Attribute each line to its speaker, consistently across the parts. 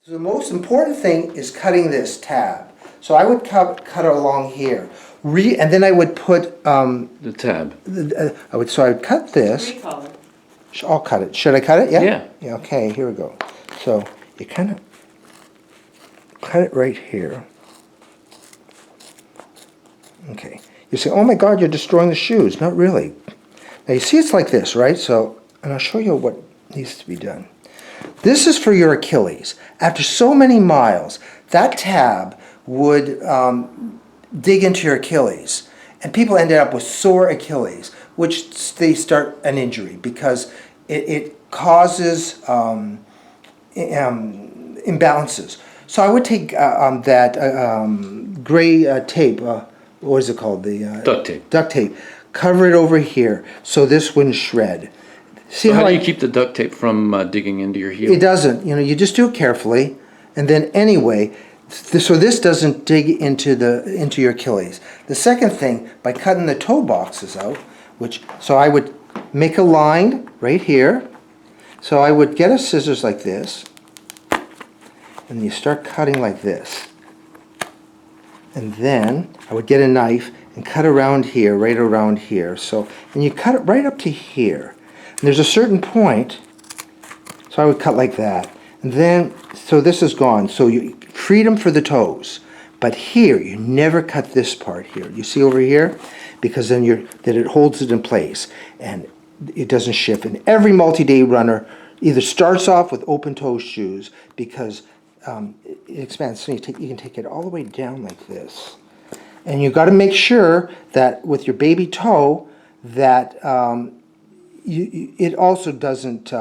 Speaker 1: The most important thing is cutting this tab. So I would cut it along here. And then I would put
Speaker 2: the tab.
Speaker 1: I would cut this.
Speaker 3: Recolor.
Speaker 1: I'll cut it. Should I cut it? Yeah?
Speaker 2: Yeah.
Speaker 1: Yeah, okay, here we go. So you kind of cut it right here. Okay. You say, oh my God, you're destroying the shoes. Not really. Now you see it's like this, right? So, and I'll show you what needs to be done. This is for your Achilles. After so many miles, that tab would dig into your Achilles. And people ended up with sore Achilles, which they start an injury because it causes imbalances. So I would take that gray tape, what is it called? The
Speaker 2: Duct tape.
Speaker 1: Duct tape. Cover it over here so this wouldn't shred. See
Speaker 2: So how do you keep the duct tape from digging into your heel?
Speaker 1: It doesn't. You know, you just do it carefully, and then anyway, so this doesn't dig into your Achilles. The second thing, by cutting the toe boxes out, so I would make a line right here. So I would get a scissors like this, and you start cutting like this. And then I would get a knife and cut around here, right around here. So, and you cut it right up to here. And there's a certain point, so I would cut like that. And then, so this is gone. So you freedom for the toes. But here, you never cut this part here. You see over here? Because then it holds it in place and it doesn't shift. And every multi-day runner either starts off with open toe shoes because it expands. So you can take it all the way down like this. And you've got to make sure that with your baby toe that it also doesn't,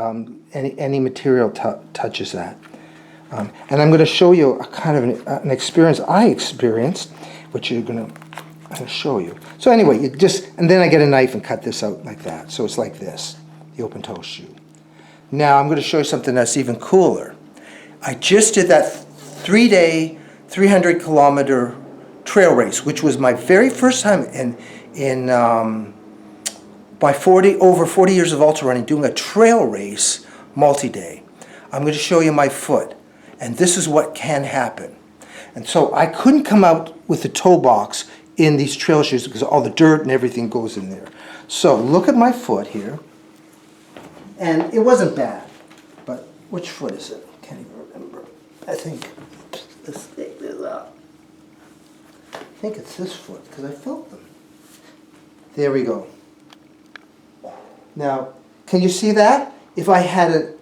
Speaker 1: any material touches that. And I'm going to show you a kind of an experience I experienced, which I'm going to show you. So anyway, and then I get a knife and cut this out like that. So it's like this, the open toe shoe. Now I'm going to show you something that's even cooler. I just did that 3-day, 300-kilometer trail race, which was my very first time in by over 40 years of ultra running, doing a trail race multi-day. I'm going to show you my foot, and this is what can happen. And so I couldn't come out with the toe box in these trail shoes because all the dirt and everything goes in there. So look at my foot here, and it wasn't bad, but which foot is it? Can't even remember. I think, let's take this out. I think it's this foot because I felt them. There we go. Now, can you see that? If I had a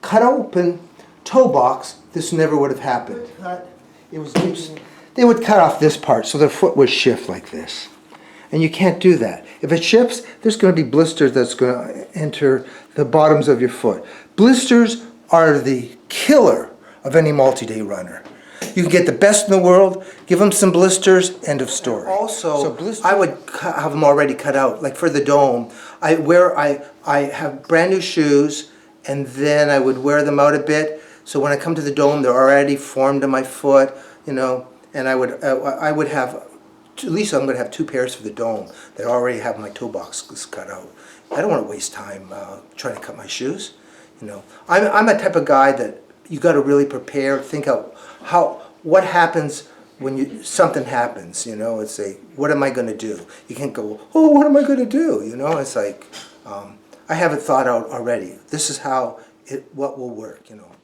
Speaker 1: cut open toe box, this never would have happened. It was loose. They would cut off this part so the foot would shift like this. And you can't do that. If it shifts, there's going to be blisters that's going to enter the bottoms of your foot. Blisters are the killer of any multi-day runner. You can get the best in the world, give them some blisters, end of story. Also, I would have them already cut out, like for the dome. I have brand new shoes, and then I would wear them out a bit. So when I come to the dome, they're already formed in my foot, you know. And I would have, at least I'm going to have 2 pairs for the dome that already have my toe boxes cut out. I don't want to waste time trying to cut my shoes, you know. I'm a type of guy that you got to really prepare, think out what happens when something happens, you know. It's like, what am I going to do? You can't go, oh, what am I going to do? You know, it's like, I have it thought out already. This is what will work, you know.